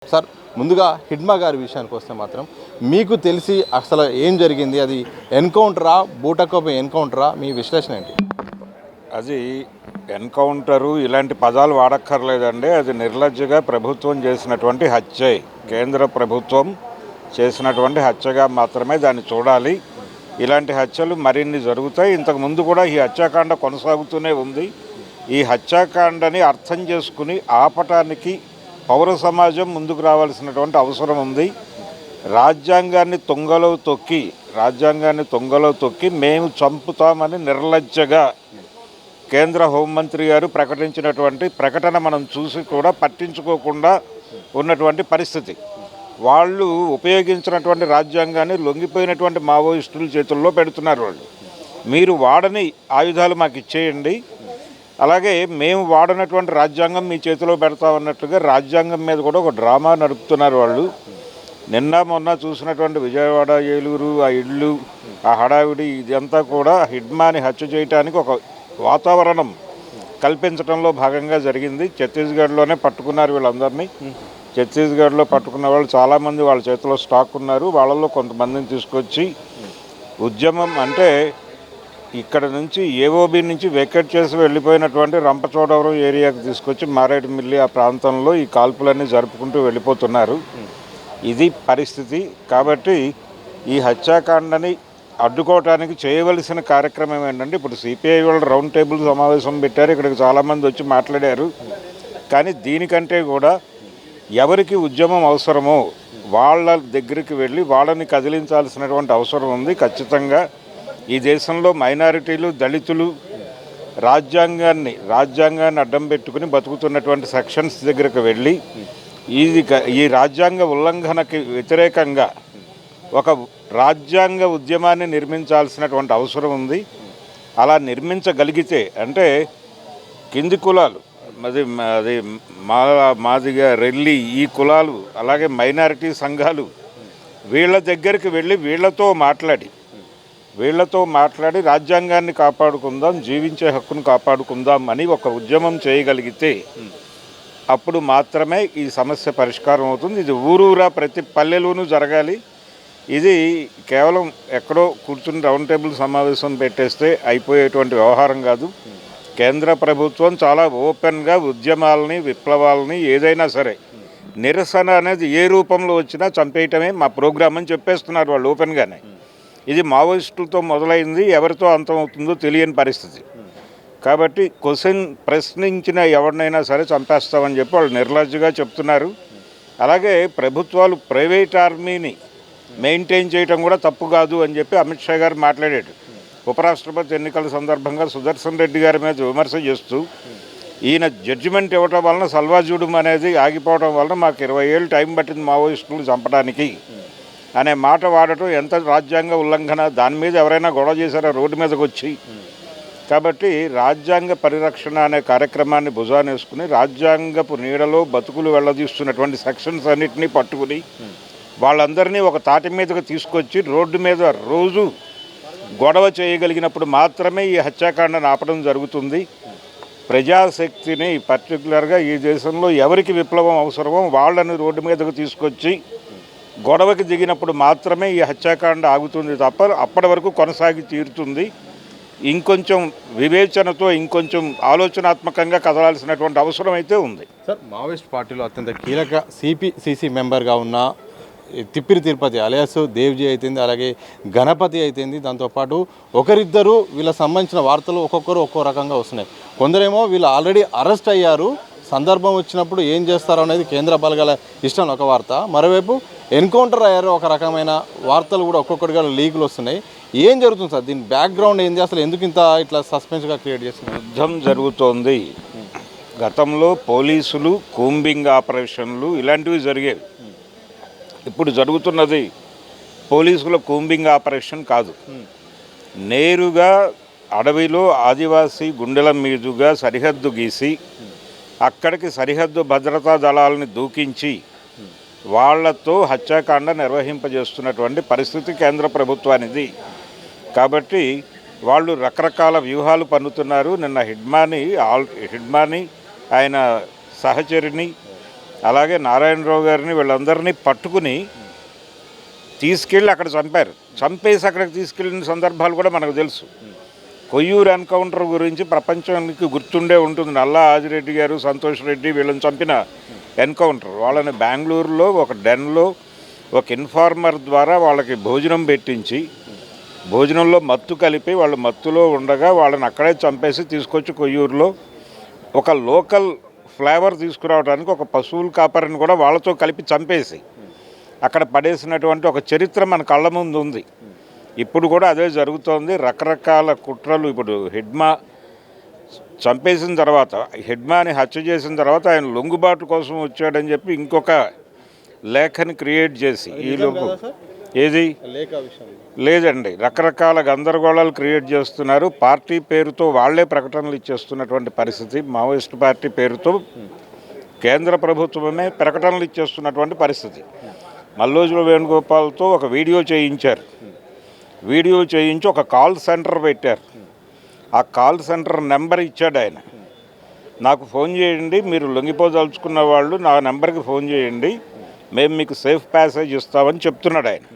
Sir ముందుగా హిడ్మా గారి విషయానికి వస్తే మాత్రం మీకు తెలిసి అసలు ఏం జరిగింది? అది ఎన్కౌంటరా, బూటకపు ఎన్కౌంటరా? మీ విశ్లేషణ ఏంటి? అది ఎన్కౌంటరు ఇలాంటి పదాలు వాడక్కర్లేదండి. అది నిర్లజ్జగా ప్రభుత్వం చేసినటువంటి హత్యే. కేంద్ర ప్రభుత్వం చేసినటువంటి హత్యగా మాత్రమే దాన్ని చూడాలి. ఇలాంటి హత్యలు మరిన్ని జరుగుతాయి. ఇంతకుముందు కూడా ఈ హత్యాకాండ కొనసాగుతూనే ఉంది. ఈ హత్యాకాండని అర్థం చేసుకుని ఆపటానికి పౌర సమాజం ముందుకు రావాల్సినటువంటి అవసరం ఉంది. రాజ్యాంగాన్ని తొంగలో తొక్కి మేము చంపుతామని నిర్లజ్జగా కేంద్ర హోంమంత్రి గారు ప్రకటించినటువంటి ప్రకటన మనం చూసి కూడా పట్టించుకోకుండా ఉన్నటువంటి పరిస్థితి. వాళ్ళు ఉపయోగించినటువంటి రాజ్యాంగాన్ని లొంగిపోయినటువంటి మావోయిస్టుల చేతుల్లో పెడుతున్నారు. వాళ్ళు మీరు వాడని ఆయుధాలు మాకు ఇచ్చేయండి, అలాగే మేము వాడినటువంటి రాజ్యాంగం మీ చేతిలో పెడతామన్నట్లుగా రాజ్యాంగం మీద కూడా ఒక డ్రామా నడుపుతున్నారు వాళ్ళు. నిన్న మొన్న చూసినటువంటి విజయవాడ, ఏలూరు, ఆ ఇళ్ళు, ఆ హడావిడి, ఇదంతా కూడా హిడ్మాని హత్య చేయడానికి ఒక వాతావరణం కల్పించడంలో భాగంగా జరిగింది. ఛత్తీస్గఢ్లోనే పట్టుకున్నారు వీళ్ళందరినీ. ఛత్తీస్గఢ్లో పట్టుకున్న వాళ్ళు చాలామంది వాళ్ళ చేతిలో స్టాక్ ఉన్నారు. వాళ్ళల్లో కొంతమందిని తీసుకొచ్చి ఉద్యమం అంటే ఇక్కడ నుంచి ఏఓబి నుంచి వెకెట్ చేసి వెళ్ళిపోయినటువంటి రంపచోడవరం ఏరియాకి తీసుకొచ్చి మారేడుమిల్లి ఆ ప్రాంతంలో ఈ కాల్పులన్నీ జరుపుకుంటూ వెళ్ళిపోతున్నారు. ఇది పరిస్థితి. కాబట్టి ఈ హత్యాకాండని అడ్డుకోవటానికి చేయవలసిన కార్యక్రమం ఏంటంటే, ఇప్పుడు సిపిఐ వాళ్ళు రౌండ్ టేబుల్ సమావేశం పెట్టారు. ఇక్కడికి చాలామంది వచ్చి మాట్లాడారు. కానీ దీనికంటే కూడా ఎవరికి ఉద్యమం అవసరమో వాళ్ళ దగ్గరికి వెళ్ళి వాళ్ళని కదిలించాల్సినటువంటి అవసరం ఉంది. ఖచ్చితంగా ఈ దేశంలో మైనారిటీలు, దళితులు రాజ్యాంగాన్ని అడ్డం పెట్టుకుని బతుకుతున్నటువంటి సెక్షన్స్ దగ్గరకు వెళ్ళి ఈ రాజ్యాంగ ఉల్లంఘనకి వ్యతిరేకంగా ఒక రాజ్యాంగ ఉద్యమాన్ని నిర్మించాల్సినటువంటి అవసరం ఉంది. అలా నిర్మించగలిగితే అంటే కింది కులాలు, మాదిగ, రెల్లి, ఈ కులాలు, అలాగే మైనారిటీ సంఘాలు వీళ్ళ దగ్గరికి వెళ్ళి వీళ్ళతో మాట్లాడి రాజ్యాంగాన్ని కాపాడుకుందాం, జీవించే హక్కును కాపాడుకుందాం అని ఒక ఉద్యమం చేయగలిగితే అప్పుడు మాత్రమే ఈ సమస్య పరిష్కారం అవుతుంది. ఇది ఊరూరా ప్రతి పల్లెలోనూ జరగాలి. ఇది కేవలం ఎక్కడో కూర్చుని రౌండ్ టేబుల్ సమావేశం పెట్టేస్తే అయిపోయేటువంటి వ్యవహారం కాదు. కేంద్ర ప్రభుత్వం చాలా ఓపెన్గా ఉద్యమాలని, విప్లవాలని, ఏదైనా సరే నిరసన అనేది ఏ రూపంలో వచ్చినా చంపేయటమే మా ప్రోగ్రామ్ అని చెప్పేస్తున్నారు వాళ్ళు ఓపెన్గానే. ఇది మావోయిస్టులతో మొదలైంది, ఎవరితో అంతమవుతుందో తెలియని పరిస్థితి. కాబట్టి ప్రశ్నించిన ఎవరినైనా సరే చంపేస్తామని చెప్పి వాళ్ళు నిర్లజ్జగా చెప్తున్నారు. అలాగే ప్రభుత్వాలు ప్రైవేట్ ఆర్మీని మెయింటైన్ చేయడం కూడా తప్పు కాదు అని చెప్పి అమిత్ షా గారు మాట్లాడాడు. ఉపరాష్ట్రపతి ఎన్నికల సందర్భంగా సుదర్శన్ రెడ్డి గారి మీద విమర్శ చేస్తూ, ఈయన జడ్జిమెంట్ ఇవ్వటం వలన సల్వాజూడం అనేది ఆగిపోవడం వలన మాకు 20 ఏళ్ళు టైం పట్టింది మావోయిస్టులు చంపడానికి అనే మాట వాడటం ఎంత రాజ్యాంగ ఉల్లంఘన. దాని మీద ఎవరైనా గొడవ చేశారా రోడ్డు మీదకి వచ్చి? కాబట్టి రాజ్యాంగ పరిరక్షణ అనే కార్యక్రమాన్ని భుజానేసుకుని రాజ్యాంగపు నీడలో బతుకులు వెళ్ళదీస్తున్నటువంటి సెక్షన్స్ అన్నింటినీ పట్టుకుని వాళ్ళందరినీ ఒక తాటి మీదకి తీసుకొచ్చి రోడ్డు మీద రోజు గొడవ చేయగలిగినప్పుడు మాత్రమే ఈ హత్యాకాండను ఆపడం జరుగుతుంది. ప్రజాశక్తిని పర్టికులర్గా ఈ దేశంలో ఎవరికి విప్లవం అవసరమో వాళ్ళని రోడ్డు మీదకు తీసుకొచ్చి గొడవకి దిగినప్పుడు మాత్రమే ఈ హత్యాకాండ ఆగుతుంది తప్ప అప్పటి వరకు కొనసాగి తీరుతుంది. ఇంకొంచెం వివేచనతో, ఇంకొంచెం ఆలోచనాత్మకంగా కదలాల్సినటువంటి అవసరం అయితే ఉంది. సార్, మావోయిస్ట్ పార్టీలో అత్యంత కీలక సిపిసిసి మెంబర్గా ఉన్న తిప్పిరి తిరుపతి అలియాస్ దేవ్జీ అయితేంది, అలాగే గణపతి అయితేంది, దాంతోపాటు ఒకరిద్దరు వీళ్ళకి సంబంధించిన వార్తలు ఒక్కొక్కరు ఒక్కో రకంగా వస్తున్నాయి. కొందరేమో వీళ్ళు ఆల్రెడీ అరెస్ట్ అయ్యారు, సందర్భం వచ్చినప్పుడు ఏం చేస్తారో అనేది కేంద్ర బలగాల ఇష్టం ఒక వార్త, మరోవైపు ఎన్కౌంటర్ అయ్యారు ఒక రకమైన వార్తలు కూడా ఒక్కొక్కటిగా లీకులు వస్తున్నాయి. ఏం జరుగుతుంది సార్? దీని బ్యాక్గ్రౌండ్ ఏంది? అసలు ఎందుకు ఇట్లా సస్పెన్స్గా క్రియేట్ చేస్తున్నారు? యుద్ధం జరుగుతోంది. గతంలో పోలీసులు కూంబింగ్ ఆపరేషన్లు ఇలాంటివి జరిగేవి. ఇప్పుడు జరుగుతున్నది పోలీసుల కూంబింగ్ ఆపరేషన్ కాదు. నేరుగా అడవిలో ఆదివాసీ గుండెల మీదుగా సరిహద్దు గీసి అక్కడికి సరిహద్దు భద్రతా దళాలని దూకించి వాళ్లతో హత్యాకాండ నిర్వహింపజేస్తున్నటువంటి పరిస్థితి కేంద్ర ప్రభుత్వానిది. కాబట్టి వాళ్ళు రకరకాల వ్యూహాలు పన్నుతున్నారు. నిన్న హిడ్మాని ఆయన సహచరిని అలాగే నారాయణరావు గారిని వీళ్ళందరినీ పట్టుకుని తీసుకెళ్ళి అక్కడ చంపారు. చంపేసి అక్కడికి తీసుకెళ్ళిన సందర్భాలు కూడా మనకు తెలుసు. కొయ్యూరు ఎన్కౌంటర్ గురించి ప్రపంచానికి గుర్తుండే ఉంటుంది. నల్లా ఆజిరెడ్డి గారు, సంతోష్ రెడ్డి వీళ్ళని చంపిన ఎన్కౌంటర్. వాళ్ళని బెంగళూరులో ఒక డెన్లో ఒక ఇన్ఫార్మర్ ద్వారా వాళ్ళకి భోజనం పెట్టించి, భోజనంలో మత్తు కలిపి వాళ్ళు మత్తులో ఉండగా వాళ్ళని అక్కడే చంపేసి తీసుకొచ్చి కొయ్యూరులో ఒక లోకల్ ఫ్లేవర్ తీసుకురావడానికి ఒక పశువుల కాపరిని కూడా వాళ్ళతో కలిపి చంపేసి అక్కడ పడేసినటువంటి ఒక చరిత్ర మన కళ్ళ ముందు ఉంది. ఇప్పుడు కూడా అదే జరుగుతోంది. రకరకాల కుట్రలు. ఇప్పుడు హిడ్మా చంపేసిన తర్వాత, హిడ్మాని హత్య చేసిన తర్వాత ఆయన లొంగుబాటు కోసం వచ్చాడని చెప్పి ఇంకొక లేఖని క్రియేట్ చేసి ఈలోపు ఏది లేదండి, రకరకాల గందరగోళాలు క్రియేట్ చేస్తున్నారు. పార్టీ పేరుతో వాళ్లే ప్రకటనలు ఇచ్చేస్తున్నటువంటి పరిస్థితి. మావోయిస్టు పార్టీ పేరుతో కేంద్ర ప్రభుత్వమే ప్రకటనలు ఇచ్చేస్తున్నటువంటి పరిస్థితి. మల్లోజుల వేణుగోపాల్తో ఒక వీడియో చేయించారు. వీడియో చేయించి ఒక కాల్ సెంటర్ పెట్టారు. ఆ కాల్ సెంటర్ నెంబర్ ఇచ్చాడు ఆయన. నాకు ఫోన్ చేయండి, మీరు లొంగిపోదలుచుకున్న వాళ్ళు నా నెంబర్కి ఫోన్ చేయండి, మేము మీకు సేఫ్ ప్యాసేజ్ ఇస్తామని చెప్తున్నాడు ఆయన.